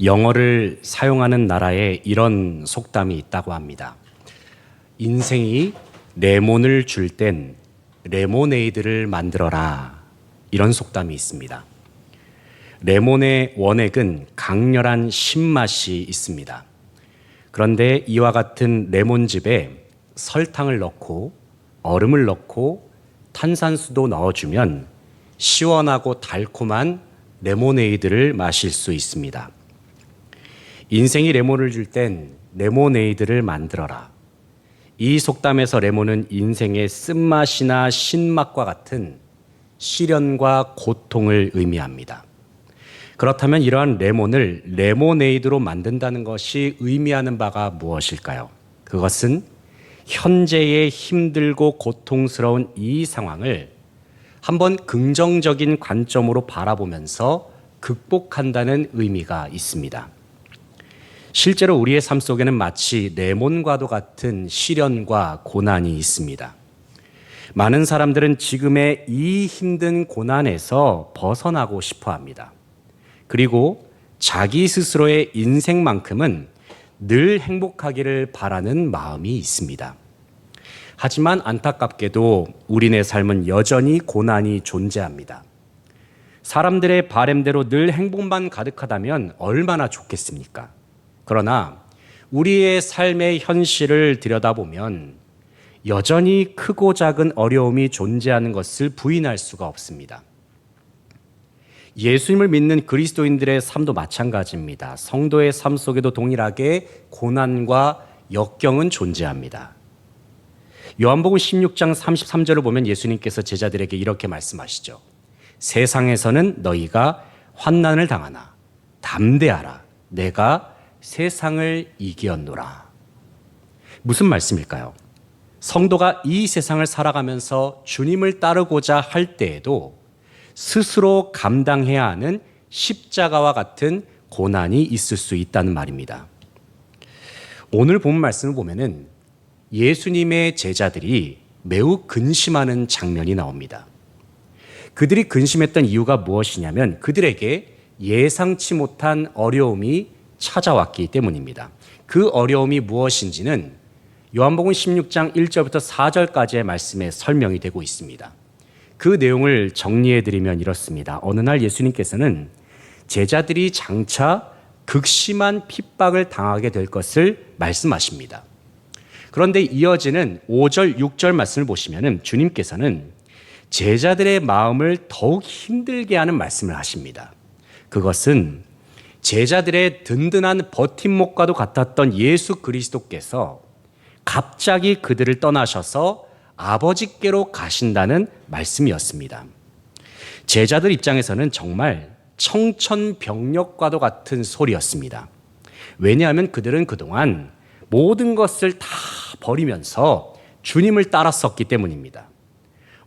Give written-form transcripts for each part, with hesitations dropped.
영어를 사용하는 나라에 이런 속담이 있다고 합니다. 인생이 레몬을 줄 땐 레모네이드를 만들어라. 이런 속담이 있습니다. 레몬의 원액은 강렬한 신맛이 있습니다. 그런데 이와 같은 레몬즙에 설탕을 넣고 얼음을 넣고 탄산수도 넣어주면 시원하고 달콤한 레모네이드를 마실 수 있습니다. 인생이 레몬을 줄 땐 레모네이드를 만들어라. 이 속담에서 레몬은 인생의 쓴맛이나 신맛과 같은 시련과 고통을 의미합니다. 그렇다면 이러한 레몬을 레모네이드로 만든다는 것이 의미하는 바가 무엇일까요? 그것은 현재의 힘들고 고통스러운 이 상황을 한번 긍정적인 관점으로 바라보면서 극복한다는 의미가 있습니다. 실제로 우리의 삶 속에는 마치 레몬과도 같은 시련과 고난이 있습니다. 많은 사람들은 지금의 이 힘든 고난에서 벗어나고 싶어 합니다. 그리고 자기 스스로의 인생만큼은 늘 행복하기를 바라는 마음이 있습니다. 하지만 안타깝게도 우리네 삶은 여전히 고난이 존재합니다. 사람들의 바램대로 늘 행복만 가득하다면 얼마나 좋겠습니까? 그러나 우리의 삶의 현실을 들여다보면 여전히 크고 작은 어려움이 존재하는 것을 부인할 수가 없습니다. 예수님을 믿는 그리스도인들의 삶도 마찬가지입니다. 성도의 삶 속에도 동일하게 고난과 역경은 존재합니다. 요한복음 16장 33절을 보면 예수님께서 제자들에게 이렇게 말씀하시죠. 세상에서는 너희가 환난을 당하나 담대하라. 내가 세상을 이기었노라. 무슨 말씀일까요? 성도가 이 세상을 살아가면서 주님을 따르고자 할 때에도 스스로 감당해야 하는 십자가와 같은 고난이 있을 수 있다는 말입니다. 오늘 본 말씀을 보면은 예수님의 제자들이 매우 근심하는 장면이 나옵니다. 그들이 근심했던 이유가 무엇이냐면 그들에게 예상치 못한 어려움이 찾아왔기 때문입니다. 그 어려움이 무엇인지는 요한복음 16장 1절부터 4절까지의 말씀에 설명이 되고 있습니다. 그 내용을 정리해드리면 이렇습니다. 어느 날 예수님께서는 제자들이 장차 극심한 핍박을 당하게 될 것을 말씀하십니다. 그런데 이어지는 5절, 6절 말씀을 보시면 주님께서는 제자들의 마음을 더욱 힘들게 하는 말씀을 하십니다. 그것은 제자들의 든든한 버팀목과도 같았던 예수 그리스도께서 갑자기 그들을 떠나셔서 아버지께로 가신다는 말씀이었습니다. 제자들 입장에서는 정말 청천벽력과도 같은 소리였습니다. 왜냐하면 그들은 그동안 모든 것을 다 버리면서 주님을 따랐었기 때문입니다.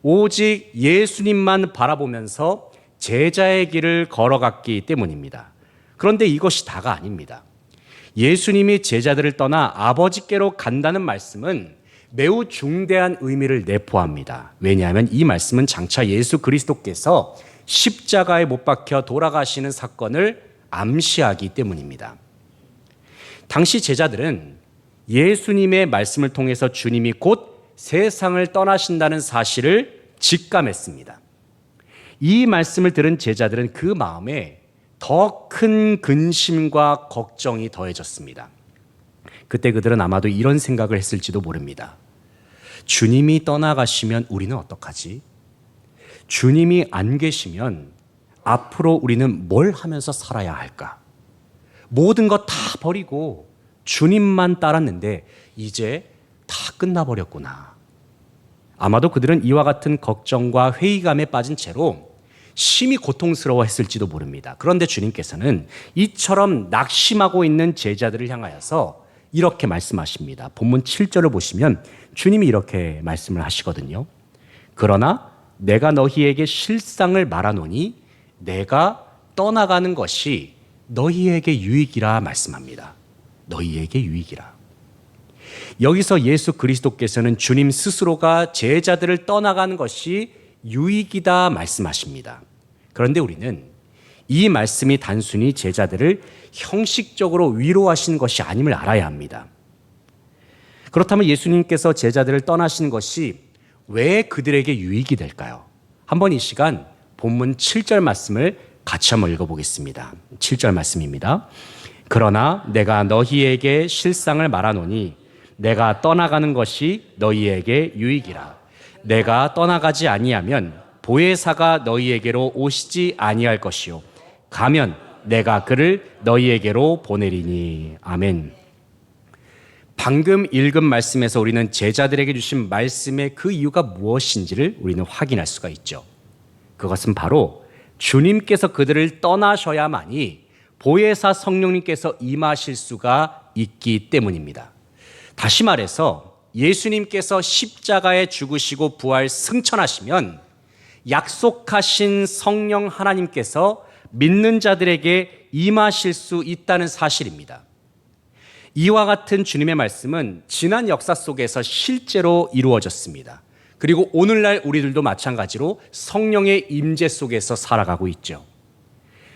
오직 예수님만 바라보면서 제자의 길을 걸어갔기 때문입니다. 그런데 이것이 다가 아닙니다. 예수님이 제자들을 떠나 아버지께로 간다는 말씀은 매우 중대한 의미를 내포합니다. 왜냐하면 이 말씀은 장차 예수 그리스도께서 십자가에 못 박혀 돌아가시는 사건을 암시하기 때문입니다. 당시 제자들은 예수님의 말씀을 통해서 주님이 곧 세상을 떠나신다는 사실을 직감했습니다. 이 말씀을 들은 제자들은 그 마음에 더 큰 근심과 걱정이 더해졌습니다. 그때 그들은 아마도 이런 생각을 했을지도 모릅니다. 주님이 떠나가시면 우리는 어떡하지? 주님이 안 계시면 앞으로 우리는 뭘 하면서 살아야 할까? 모든 것 다 버리고 주님만 따랐는데 이제 다 끝나버렸구나. 아마도 그들은 이와 같은 걱정과 회의감에 빠진 채로 심히 고통스러워했을지도 모릅니다. 그런데 주님께서는 이처럼 낙심하고 있는 제자들을 향하여서 이렇게 말씀하십니다. 본문 7절을 보시면 주님이 이렇게 말씀을 하시거든요. 그러나 내가 너희에게 실상을 말하노니 내가 떠나가는 것이 너희에게 유익이라 말씀합니다. 너희에게 유익이라. 여기서 예수 그리스도께서는 주님 스스로가 제자들을 떠나가는 것이 유익이다 말씀하십니다. 그런데 우리는 이 말씀이 단순히 제자들을 형식적으로 위로하신 것이 아님을 알아야 합니다. 그렇다면 예수님께서 제자들을 떠나신 것이 왜 그들에게 유익이 될까요? 한번 이 시간 본문 7절 말씀을 같이 한번 읽어보겠습니다. 7절 말씀입니다. 그러나 내가 너희에게 실상을 말하노니 내가 떠나가는 것이 너희에게 유익이라. 내가 떠나가지 아니하면 보혜사가 너희에게로 오시지 아니할 것이요 가면 내가 그를 너희에게로 보내리니. 아멘. 방금 읽은 말씀에서 우리는 제자들에게 주신 말씀의 그 이유가 무엇인지를 우리는 확인할 수가 있죠. 그것은 바로 주님께서 그들을 떠나셔야만이 보혜사 성령님께서 임하실 수가 있기 때문입니다. 다시 말해서 예수님께서 십자가에 죽으시고 부활 승천하시면 약속하신 성령 하나님께서 믿는 자들에게 임하실 수 있다는 사실입니다. 이와 같은 주님의 말씀은 지난 역사 속에서 실제로 이루어졌습니다. 그리고 오늘날 우리들도 마찬가지로 성령의 임재 속에서 살아가고 있죠.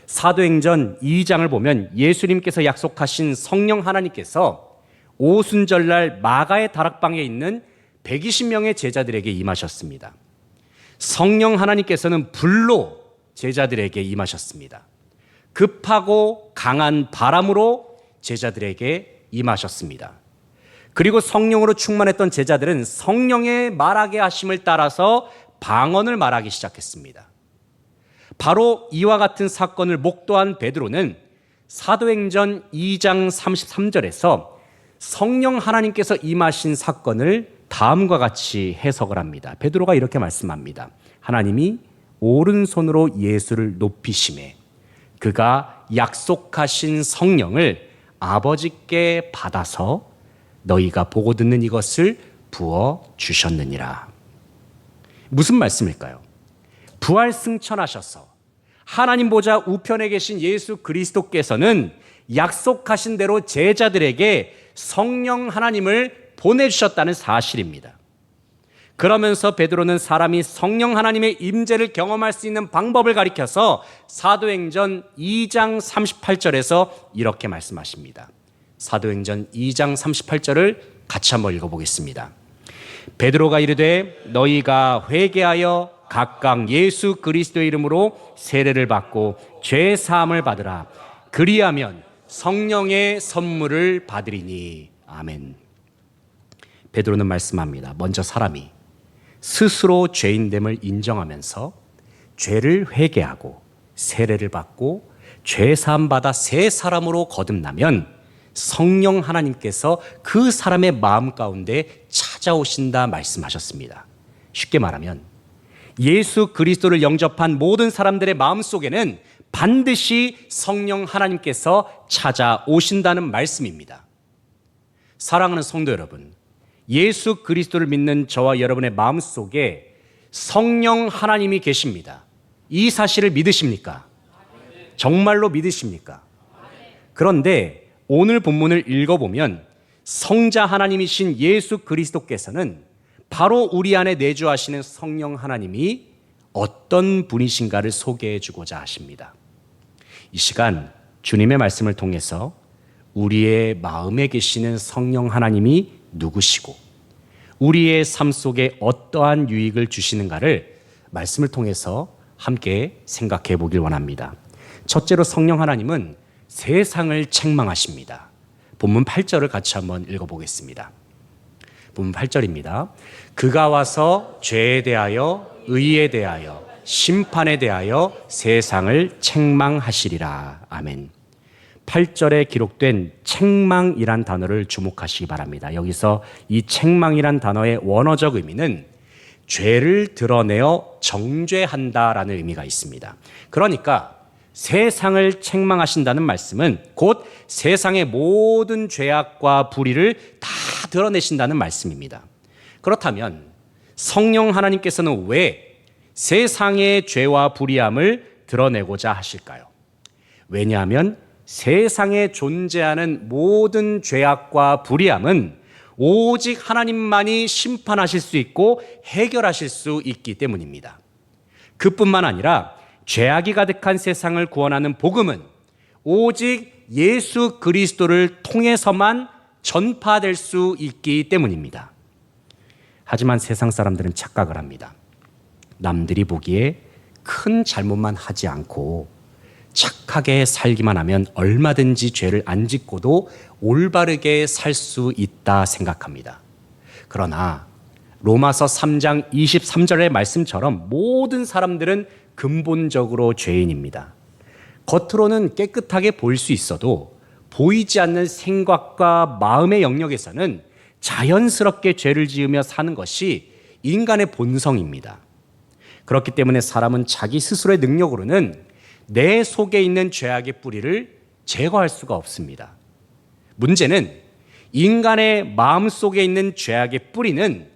사도행전 2장을 보면 예수님께서 약속하신 성령 하나님께서 오순절날 마가의 다락방에 있는 120명의 제자들에게 임하셨습니다. 성령 하나님께서는 불로 제자들에게 임하셨습니다. 급하고 강한 바람으로 제자들에게 임하셨습니다. 그리고 성령으로 충만했던 제자들은 성령의 말하게 하심을 따라서 방언을 말하기 시작했습니다. 바로 이와 같은 사건을 목도한 베드로는 사도행전 2장 33절에서 성령 하나님께서 임하신 사건을 다음과 같이 해석을 합니다. 베드로가 이렇게 말씀합니다. 하나님이 오른손으로 예수를 높이심에 그가 약속하신 성령을 아버지께 받아서 너희가 보고 듣는 이것을 부어 주셨느니라. 무슨 말씀일까요? 부활 승천하셔서 하나님 보좌 우편에 계신 예수 그리스도께서는 약속하신 대로 제자들에게 성령 하나님을 보내주셨다는 사실입니다. 그러면서 베드로는 사람이 성령 하나님의 임재를 경험할 수 있는 방법을 가리켜서 사도행전 2장 38절에서 이렇게 말씀하십니다. 사도행전 2장 38절을 같이 한번 읽어보겠습니다. 베드로가 이르되 너희가 회개하여 각각 예수 그리스도의 이름으로 세례를 받고 죄 사함을 받으라. 그리하면 성령의 선물을 받으리니. 아멘. 베드로는 말씀합니다. 먼저 사람이 스스로 죄인됨을 인정하면서 죄를 회개하고 세례를 받고 죄 사함 받아 새 사람으로 거듭나면 성령 하나님께서 그 사람의 마음 가운데 찾아오신다 말씀하셨습니다. 쉽게 말하면 예수 그리스도를 영접한 모든 사람들의 마음 속에는 반드시 성령 하나님께서 찾아오신다는 말씀입니다. 사랑하는 성도 여러분, 예수 그리스도를 믿는 저와 여러분의 마음 속에 성령 하나님이 계십니다. 이 사실을 믿으십니까? 정말로 믿으십니까? 그런데 오늘 본문을 읽어보면 성자 하나님이신 예수 그리스도께서는 바로 우리 안에 내주하시는 성령 하나님이 어떤 분이신가를 소개해 주고자 하십니다. 이 시간 주님의 말씀을 통해서 우리의 마음에 계시는 성령 하나님이 누구시고 우리의 삶 속에 어떠한 유익을 주시는가를 말씀을 통해서 함께 생각해 보길 원합니다. 첫째로 성령 하나님은 세상을 책망하십니다. 본문 8절을 같이 한번 읽어보겠습니다. 본문 8절입니다. 그가 와서 죄에 대하여 의에 대하여 심판에 대하여 세상을 책망하시리라. 아멘. 8절에 기록된 책망이란 단어를 주목하시기 바랍니다. 여기서 이 책망이란 단어의 원어적 의미는 죄를 드러내어 정죄한다라는 의미가 있습니다. 그러니까 세상을 책망하신다는 말씀은 곧 세상의 모든 죄악과 불의를 다 드러내신다는 말씀입니다. 그렇다면 성령 하나님께서는 왜 세상의 죄와 불의함을 드러내고자 하실까요? 왜냐하면 세상에 존재하는 모든 죄악과 불의함은 오직 하나님만이 심판하실 수 있고 해결하실 수 있기 때문입니다. 그뿐만 아니라 죄악이 가득한 세상을 구원하는 복음은 오직 예수 그리스도를 통해서만 전파될 수 있기 때문입니다. 하지만 세상 사람들은 착각을 합니다. 남들이 보기에 큰 잘못만 하지 않고 착하게 살기만 하면 얼마든지 죄를 안 짓고도 올바르게 살 수 있다 생각합니다. 그러나 로마서 3장 23절의 말씀처럼 모든 사람들은 근본적으로 죄인입니다. 겉으로는 깨끗하게 보일 수 있어도 보이지 않는 생각과 마음의 영역에서는 자연스럽게 죄를 지으며 사는 것이 인간의 본성입니다. 그렇기 때문에 사람은 자기 스스로의 능력으로는 내 속에 있는 죄악의 뿌리를 제거할 수가 없습니다. 문제는 인간의 마음 속에 있는 죄악의 뿌리는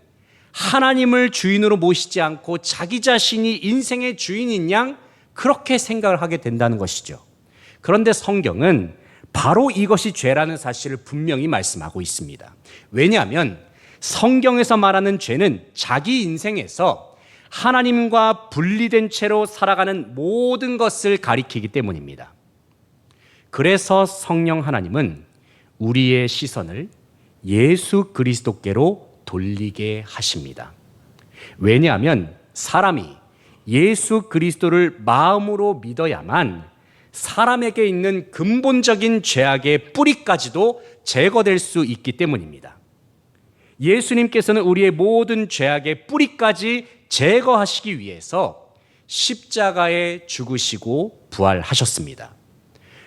하나님을 주인으로 모시지 않고 자기 자신이 인생의 주인인 양 그렇게 생각을 하게 된다는 것이죠. 그런데 성경은 바로 이것이 죄라는 사실을 분명히 말씀하고 있습니다. 왜냐하면 성경에서 말하는 죄는 자기 인생에서 하나님과 분리된 채로 살아가는 모든 것을 가리키기 때문입니다. 그래서 성령 하나님은 우리의 시선을 예수 그리스도께로 돌리게 하십니다. 왜냐하면 사람이 예수 그리스도를 마음으로 믿어야만 사람에게 있는 근본적인 죄악의 뿌리까지도 제거될 수 있기 때문입니다. 예수님께서는 우리의 모든 죄악의 뿌리까지 제거하시기 위해서 십자가에 죽으시고 부활하셨습니다.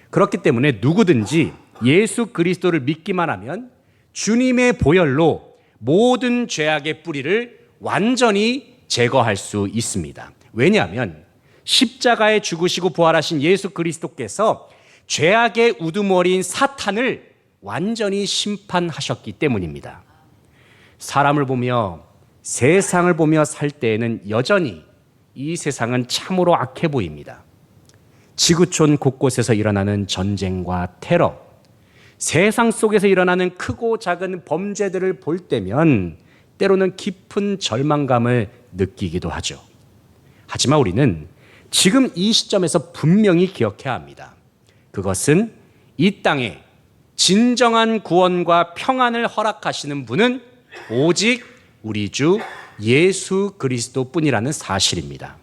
그렇기 때문에 누구든지 예수 그리스도를 믿기만 하면 주님의 보혈로 모든 죄악의 뿌리를 완전히 제거할 수 있습니다. 왜냐하면 십자가에 죽으시고 부활하신 예수 그리스도께서 죄악의 우두머리인 사탄을 완전히 심판하셨기 때문입니다. 사람을 보며 세상을 보며 살 때에는 여전히 이 세상은 참으로 악해 보입니다. 지구촌 곳곳에서 일어나는 전쟁과 테러, 세상 속에서 일어나는 크고 작은 범죄들을 볼 때면 때로는 깊은 절망감을 느끼기도 하죠. 하지만 우리는 지금 이 시점에서 분명히 기억해야 합니다. 그것은 이 땅에 진정한 구원과 평안을 허락하시는 분은 오직 우리 주 예수 그리스도뿐이라는 사실입니다.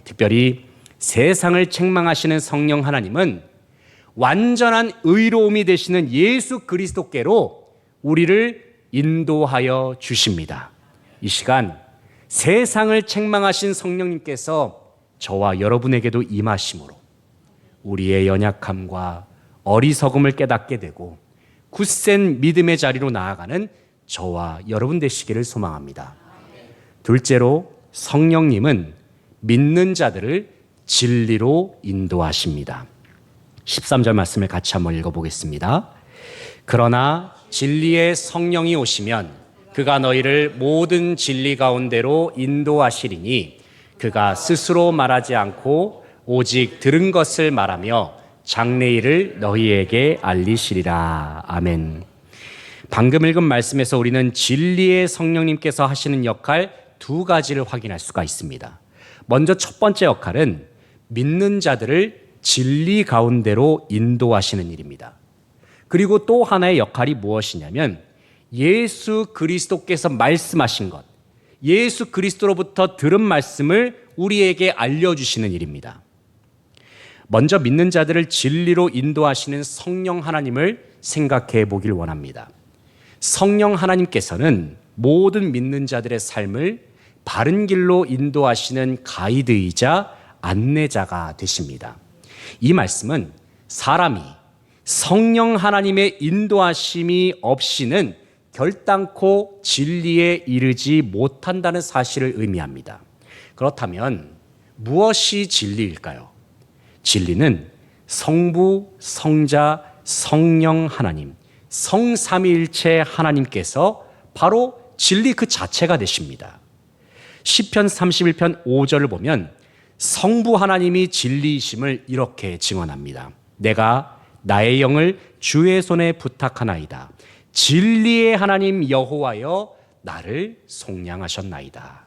특별히 세상을 책망하시는 성령 하나님은 완전한 의로움이 되시는 예수 그리스도께로 우리를 인도하여 주십니다. 이 시간 세상을 책망하신 성령님께서 저와 여러분에게도 임하심으로 우리의 연약함과 어리석음을 깨닫게 되고 굳센 믿음의 자리로 나아가는 저와 여러분 되시기를 소망합니다. 둘째로 성령님은 믿는 자들을 진리로 인도하십니다. 13절 말씀을 같이 한번 읽어보겠습니다. 그러나 진리의 성령이 오시면 그가 너희를 모든 진리 가운데로 인도하시리니 그가 스스로 말하지 않고 오직 들은 것을 말하며 장래일을 너희에게 알리시리라. 아멘. 방금 읽은 말씀에서 우리는 진리의 성령님께서 하시는 역할 두 가지를 확인할 수가 있습니다. 먼저 첫 번째 역할은 믿는 자들을 진리 가운데로 인도하시는 일입니다. 그리고 또 하나의 역할이 무엇이냐면 예수 그리스도께서 말씀하신 것, 예수 그리스도로부터 들은 말씀을 우리에게 알려주시는 일입니다. 먼저 믿는 자들을 진리로 인도하시는 성령 하나님을 생각해 보길 원합니다. 성령 하나님께서는 모든 믿는 자들의 삶을 바른 길로 인도하시는 가이드이자 안내자가 되십니다. 이 말씀은 사람이 성령 하나님의 인도하심이 없이는 결단코 진리에 이르지 못한다는 사실을 의미합니다. 그렇다면 무엇이 진리일까요? 진리는 성부, 성자, 성령 하나님, 성삼위일체 하나님께서 바로 진리 그 자체가 되십니다. 시편 31편 5절을 보면 성부 하나님이 진리이심을 이렇게 증언합니다. 내가 나의 영을 주의 손에 부탁하나이다. 진리의 하나님 여호와여 나를 속량하셨나이다.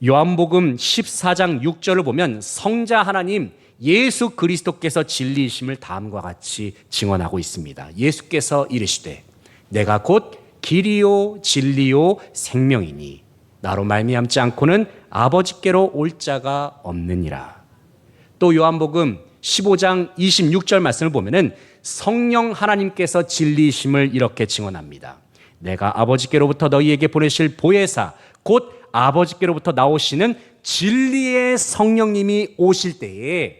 요한복음 14장 6절을 보면 성자 하나님 예수 그리스도께서 진리이심을 다음과 같이 증언하고 있습니다. 예수께서 이르시되 내가 곧 길이요 진리요 생명이니 나로 말미암지 않고는 아버지께로 올 자가 없느니라. 또 요한복음 15장 26절 말씀을 보면은 성령 하나님께서 진리이심을 이렇게 증언합니다. 내가 아버지께로부터 너희에게 보내실 보혜사 곧 아버지께로부터 나오시는 진리의 성령님이 오실 때에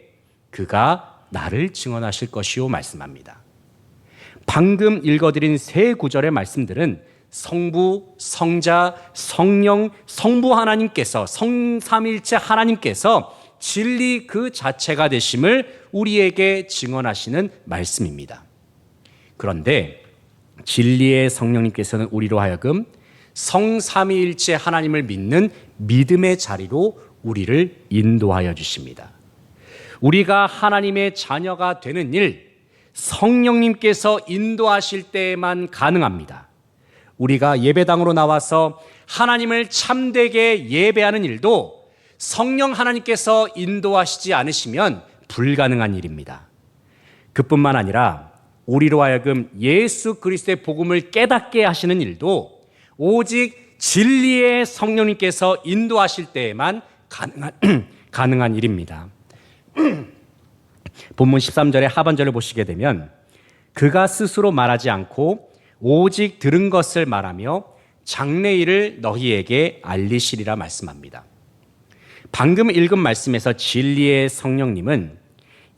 그가 나를 증언하실 것이요 말씀합니다. 방금 읽어드린 세 구절의 말씀들은 성부, 성자, 성령, 성부 하나님께서 성삼일체 하나님께서 진리 그 자체가 되심을 우리에게 증언하시는 말씀입니다. 그런데 진리의 성령님께서는 우리로 하여금 성삼위일체 하나님을 믿는 믿음의 자리로 우리를 인도하여 주십니다. 우리가 하나님의 자녀가 되는 일, 성령님께서 인도하실 때에만 가능합니다. 우리가 예배당으로 나와서 하나님을 참되게 예배하는 일도 성령 하나님께서 인도하시지 않으시면 불가능한 일입니다. 그뿐만 아니라 우리로 하여금 예수 그리스도의 복음을 깨닫게 하시는 일도 오직 진리의 성령님께서 인도하실 때에만 가능한 일입니다. 본문 13절의 하반절을 보시게 되면 그가 스스로 말하지 않고 오직 들은 것을 말하며 장래일을 너희에게 알리시리라 말씀합니다. 방금 읽은 말씀에서 진리의 성령님은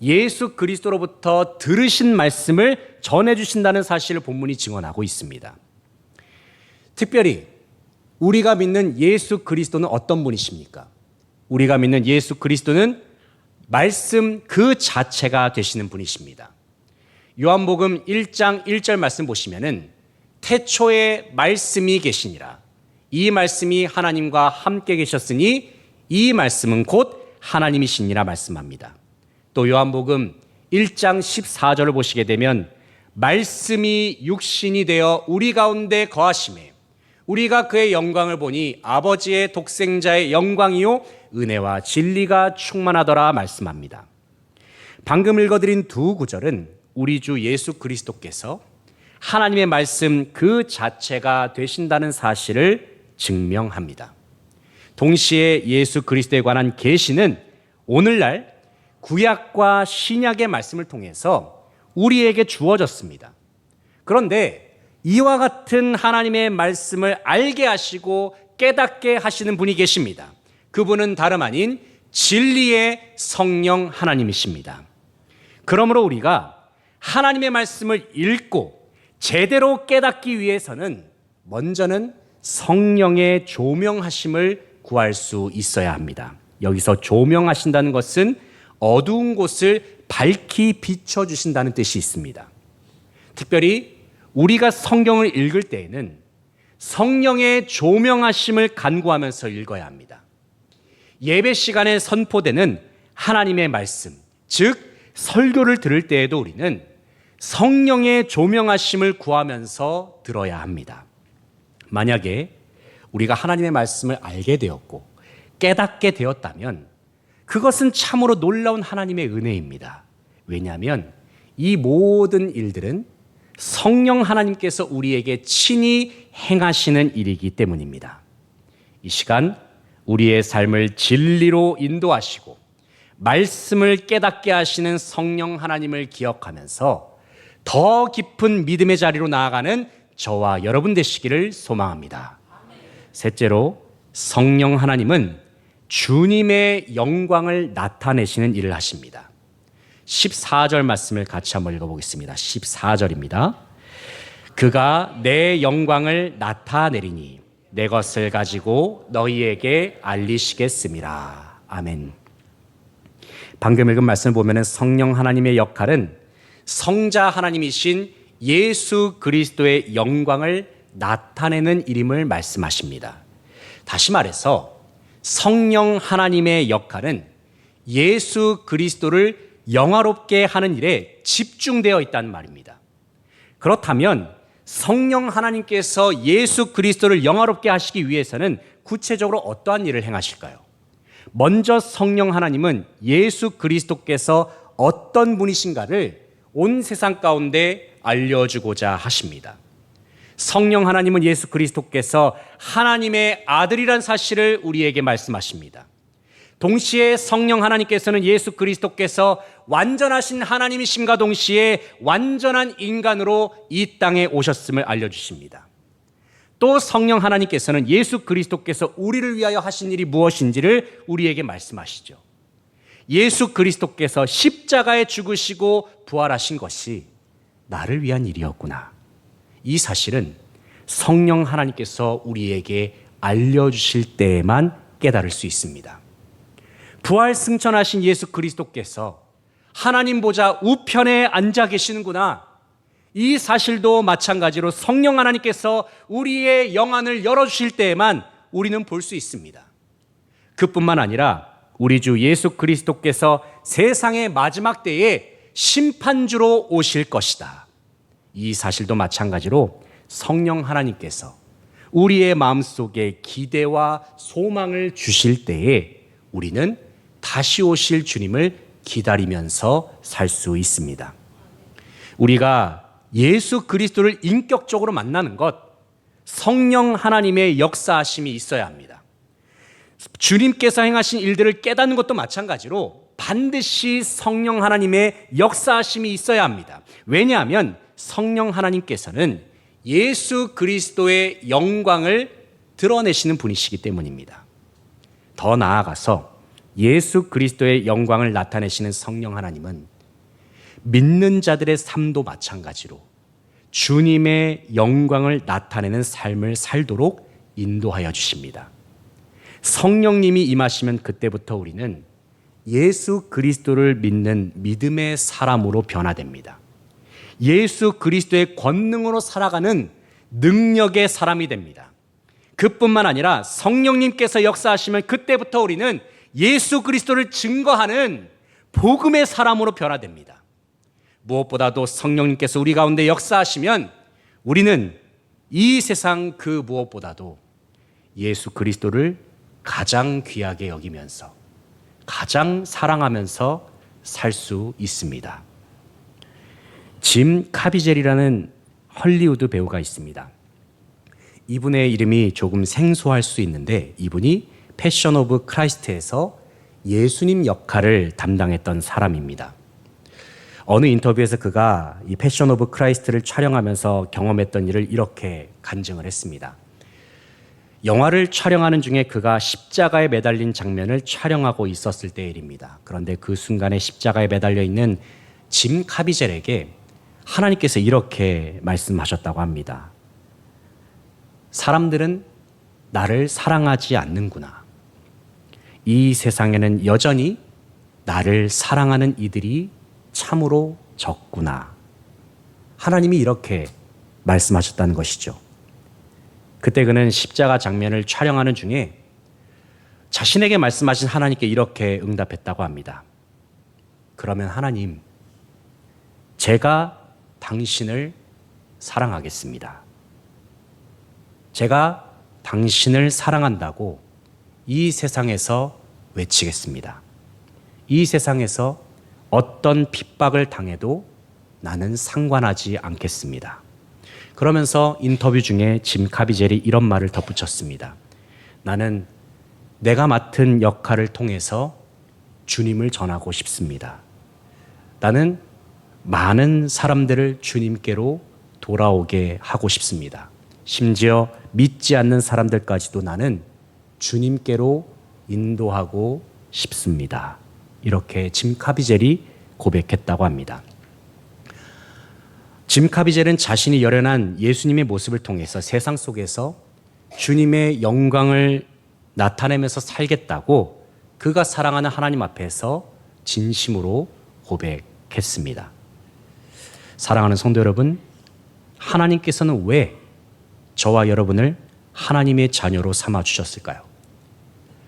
예수 그리스도로부터 들으신 말씀을 전해주신다는 사실을 본문이 증언하고 있습니다. 특별히 우리가 믿는 예수 그리스도는 어떤 분이십니까? 우리가 믿는 예수 그리스도는 말씀 그 자체가 되시는 분이십니다. 요한복음 1장 1절 말씀 보시면은 태초에 말씀이 계시니라. 이 말씀이 하나님과 함께 계셨으니 이 말씀은 곧 하나님이시니라 말씀합니다. 또 요한복음 1장 14절을 보시게 되면 말씀이 육신이 되어 우리 가운데 거하심에 우리가 그의 영광을 보니 아버지의 독생자의 영광이요 은혜와 진리가 충만하더라 말씀합니다. 방금 읽어드린 두 구절은 우리 주 예수 그리스도께서 하나님의 말씀 그 자체가 되신다는 사실을 증명합니다. 동시에 예수 그리스도에 관한 계시는 오늘날 구약과 신약의 말씀을 통해서 우리에게 주어졌습니다. 그런데 이와 같은 하나님의 말씀을 알게 하시고 깨닫게 하시는 분이 계십니다. 그분은 다름 아닌 진리의 성령 하나님이십니다. 그러므로 우리가 하나님의 말씀을 읽고 제대로 깨닫기 위해서는 먼저는 성령의 조명하심을 구할 수 있어야 합니다. 여기서 조명하신다는 것은 어두운 곳을 밝히 비춰주신다는 뜻이 있습니다. 특별히 우리가 성경을 읽을 때에는 성령의 조명하심을 간구하면서 읽어야 합니다. 예배 시간에 선포되는 하나님의 말씀, 즉 설교를 들을 때에도 우리는 성령의 조명하심을 구하면서 들어야 합니다. 만약에 우리가 하나님의 말씀을 알게 되었고 깨닫게 되었다면 그것은 참으로 놀라운 하나님의 은혜입니다. 왜냐하면 이 모든 일들은 성령 하나님께서 우리에게 친히 행하시는 일이기 때문입니다. 이 시간 우리의 삶을 진리로 인도하시고 말씀을 깨닫게 하시는 성령 하나님을 기억하면서 더 깊은 믿음의 자리로 나아가는 저와 여러분 되시기를 소망합니다. 셋째로 성령 하나님은 주님의 영광을 나타내시는 일을 하십니다. 14절 말씀을 같이 한번 읽어보겠습니다. 14절입니다. 그가 내 영광을 나타내리니 내 것을 가지고 너희에게 알리시겠음이라. 아멘. 방금 읽은 말씀을 보면 성령 하나님의 역할은 성자 하나님이신 예수 그리스도의 영광을 나타내는 일임을 말씀하십니다. 다시 말해서 성령 하나님의 역할은 예수 그리스도를 영화롭게 하는 일에 집중되어 있다는 말입니다. 그렇다면 성령 하나님께서 예수 그리스도를 영화롭게 하시기 위해서는 구체적으로 어떠한 일을 행하실까요? 먼저 성령 하나님은 예수 그리스도께서 어떤 분이신가를 온 세상 가운데 알려주고자 하십니다. 성령 하나님은 예수 그리스도께서 하나님의 아들이란 사실을 우리에게 말씀하십니다. 동시에 성령 하나님께서는 예수 그리스도께서 완전하신 하나님이심과 동시에 완전한 인간으로 이 땅에 오셨음을 알려주십니다. 또 성령 하나님께서는 예수 그리스도께서 우리를 위하여 하신 일이 무엇인지를 우리에게 말씀하시죠. 예수 그리스도께서 십자가에 죽으시고 부활하신 것이 나를 위한 일이었구나. 이 사실은 성령 하나님께서 우리에게 알려주실 때에만 깨달을 수 있습니다. 부활 승천하신 예수 그리스도께서 하나님 보좌 우편에 앉아 계시는구나. 이 사실도 마찬가지로 성령 하나님께서 우리의 영안을 열어주실 때에만 우리는 볼 수 있습니다. 그뿐만 아니라 우리 주 예수 그리스도께서 세상의 마지막 때에 심판주로 오실 것이다. 이 사실도 마찬가지로 성령 하나님께서 우리의 마음속에 기대와 소망을 주실 때에 우리는 다시 오실 주님을 기다리면서 살 수 있습니다. 우리가 예수 그리스도를 인격적으로 만나는 것, 성령 하나님의 역사하심이 있어야 합니다. 주님께서 행하신 일들을 깨닫는 것도 마찬가지로 반드시 성령 하나님의 역사하심이 있어야 합니다. 왜냐하면 성령 하나님께서는 예수 그리스도의 영광을 드러내시는 분이시기 때문입니다. 더 나아가서 예수 그리스도의 영광을 나타내시는 성령 하나님은 믿는 자들의 삶도 마찬가지로 주님의 영광을 나타내는 삶을 살도록 인도하여 주십니다. 성령님이 임하시면 그때부터 우리는 예수 그리스도를 믿는 믿음의 사람으로 변화됩니다. 예수 그리스도의 권능으로 살아가는 능력의 사람이 됩니다. 그뿐만 아니라 성령님께서 역사하시면 그때부터 우리는 예수 그리스도를 증거하는 복음의 사람으로 변화됩니다. 무엇보다도 성령님께서 우리 가운데 역사하시면 우리는 이 세상 그 무엇보다도 예수 그리스도를 가장 귀하게 여기면서 가장 사랑하면서 살 수 있습니다. 짐 카비젤이라는 헐리우드 배우가 있습니다. 이분의 이름이 조금 생소할 수 있는데 이분이 패션 오브 크라이스트에서 예수님 역할을 담당했던 사람입니다. 어느 인터뷰에서 그가 이 패션 오브 크라이스트를 촬영하면서 경험했던 일을 이렇게 간증을 했습니다. 영화를 촬영하는 중에 그가 십자가에 매달린 장면을 촬영하고 있었을 때의 일입니다. 그런데 그 순간에 십자가에 매달려 있는 짐 카비젤에게 하나님께서 이렇게 말씀하셨다고 합니다. 사람들은 나를 사랑하지 않는구나. 이 세상에는 여전히 나를 사랑하는 이들이 참으로 적구나. 하나님이 이렇게 말씀하셨다는 것이죠. 그때 그는 십자가 장면을 촬영하는 중에 자신에게 말씀하신 하나님께 이렇게 응답했다고 합니다. 그러면 하나님, 제가 당신을 사랑하겠습니다. 제가 당신을 사랑한다고 이 세상에서 외치겠습니다. 이 세상에서 어떤 핍박을 당해도 나는 상관하지 않겠습니다. 그러면서 인터뷰 중에 짐 카비젤이 이런 말을 덧붙였습니다. 나는 내가 맡은 역할을 통해서 주님을 전하고 싶습니다. 나는 많은 사람들을 주님께로 돌아오게 하고 싶습니다. 심지어 믿지 않는 사람들까지도 나는 주님께로 인도하고 싶습니다. 이렇게 짐 카비젤이 고백했다고 합니다. 짐 카비젤은 자신이 열연한 예수님의 모습을 통해서 세상 속에서 주님의 영광을 나타내면서 살겠다고 그가 사랑하는 하나님 앞에서 진심으로 고백했습니다. 사랑하는 성도 여러분, 하나님께서는 왜 저와 여러분을 하나님의 자녀로 삼아 주셨을까요?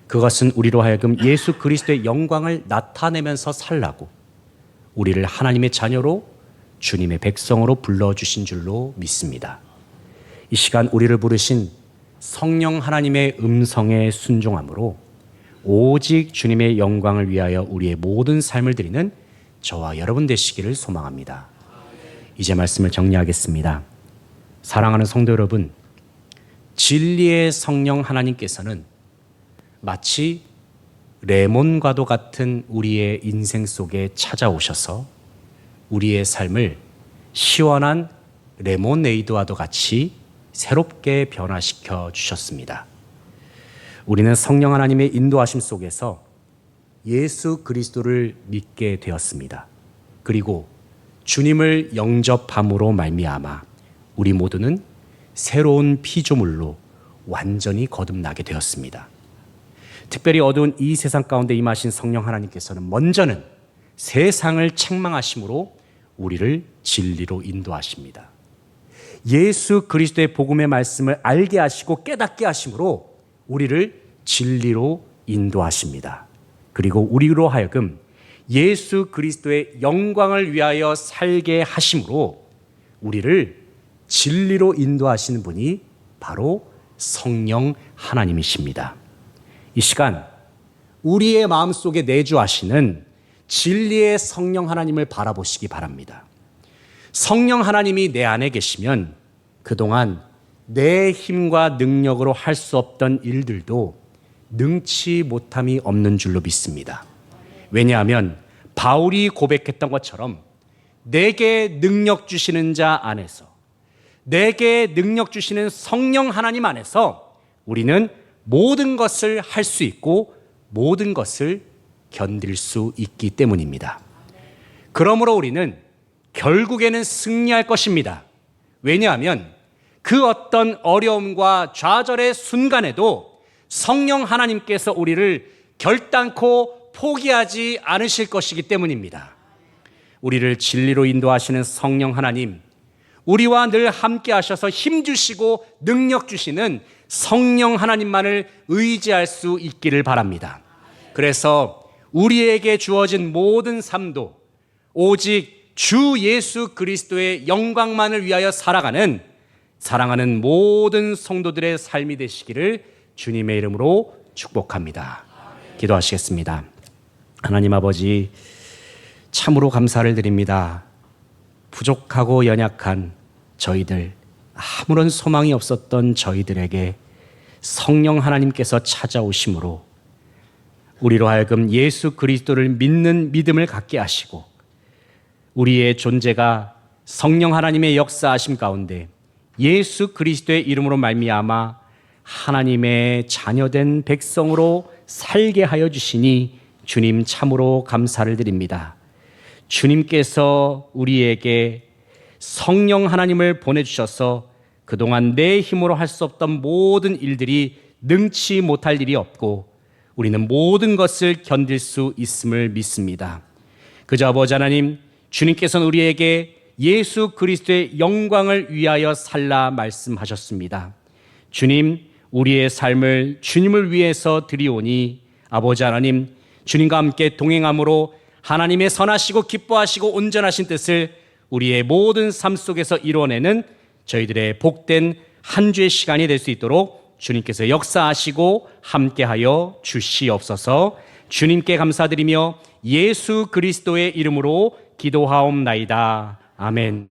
그것은 우리로 하여금 예수 그리스도의 영광을 나타내면서 살라고 우리를 하나님의 자녀로 주님의 백성으로 불러주신 줄로 믿습니다. 이 시간 우리를 부르신 성령 하나님의 음성에 순종함으로 오직 주님의 영광을 위하여 우리의 모든 삶을 드리는 저와 여러분 되시기를 소망합니다. 이제 말씀을 정리하겠습니다. 사랑하는 성도 여러분, 진리의 성령 하나님께서는 마치 레몬과도 같은 우리의 인생 속에 찾아오셔서 우리의 삶을 시원한 레모네이드와도 같이 새롭게 변화시켜 주셨습니다. 우리는 성령 하나님의 인도하심 속에서 예수 그리스도를 믿게 되었습니다. 그리고 주님을 영접함으로 말미암아 우리 모두는 새로운 피조물로 완전히 거듭나게 되었습니다. 특별히 어두운 이 세상 가운데 임하신 성령 하나님께서는 먼저는 세상을 책망하심으로 우리를 진리로 인도하십니다. 예수 그리스도의 복음의 말씀을 알게 하시고 깨닫게 하심으로 우리를 진리로 인도하십니다. 그리고 우리로 하여금 예수 그리스도의 영광을 위하여 살게 하심으로 우리를 진리로 인도하시는 분이 바로 성령 하나님이십니다. 이 시간 우리의 마음속에 내주하시는 진리의 성령 하나님을 바라보시기 바랍니다. 성령 하나님이 내 안에 계시면 그동안 내 힘과 능력으로 할 수 없던 일들도 능치 못함이 없는 줄로 믿습니다. 왜냐하면 바울이 고백했던 것처럼 내게 능력 주시는 자 안에서, 내게 능력 주시는 성령 하나님 안에서 우리는 모든 것을 할 수 있고 모든 것을 견딜 수 있기 때문입니다. 그러므로 우리는 결국에는 승리할 것입니다. 왜냐하면 그 어떤 어려움과 좌절의 순간에도 성령 하나님께서 우리를 결단코 포기하지 않으실 것이기 때문입니다. 우리를 진리로 인도하시는 성령 하나님, 우리와 늘 함께 하셔서 힘주시고 능력 주시는 성령 하나님만을 의지할 수 있기를 바랍니다. 그래서 우리에게 주어진 모든 삶도 오직 주 예수 그리스도의 영광만을 위하여 살아가는 사랑하는 모든 성도들의 삶이 되시기를 주님의 이름으로 축복합니다. 기도하시겠습니다. 하나님 아버지, 참으로 감사를 드립니다. 부족하고 연약한 저희들, 아무런 소망이 없었던 저희들에게 성령 하나님께서 찾아오심으로 우리로 하여금 예수 그리스도를 믿는 믿음을 갖게 하시고 우리의 존재가 성령 하나님의 역사하심 가운데 예수 그리스도의 이름으로 말미암아 하나님의 자녀된 백성으로 살게 하여 주시니 주님 참으로 감사를 드립니다. 주님께서 우리에게 성령 하나님을 보내주셔서 그동안 내 힘으로 할 수 없던 모든 일들이 능치 못할 일이 없고 우리는 모든 것을 견딜 수 있음을 믿습니다. 그저 아버지 하나님, 주님께서는 우리에게 예수 그리스도의 영광을 위하여 살라 말씀하셨습니다. 주님, 우리의 삶을 주님을 위해서 드리오니 아버지 하나님, 주님과 함께 동행함으로 하나님의 선하시고 기뻐하시고 온전하신 뜻을 우리의 모든 삶 속에서 이루어내는 저희들의 복된 한 주의 시간이 될 수 있도록 주님께서 역사하시고 함께하여 주시옵소서. 주님께 감사드리며 예수 그리스도의 이름으로 기도하옵나이다. 아멘.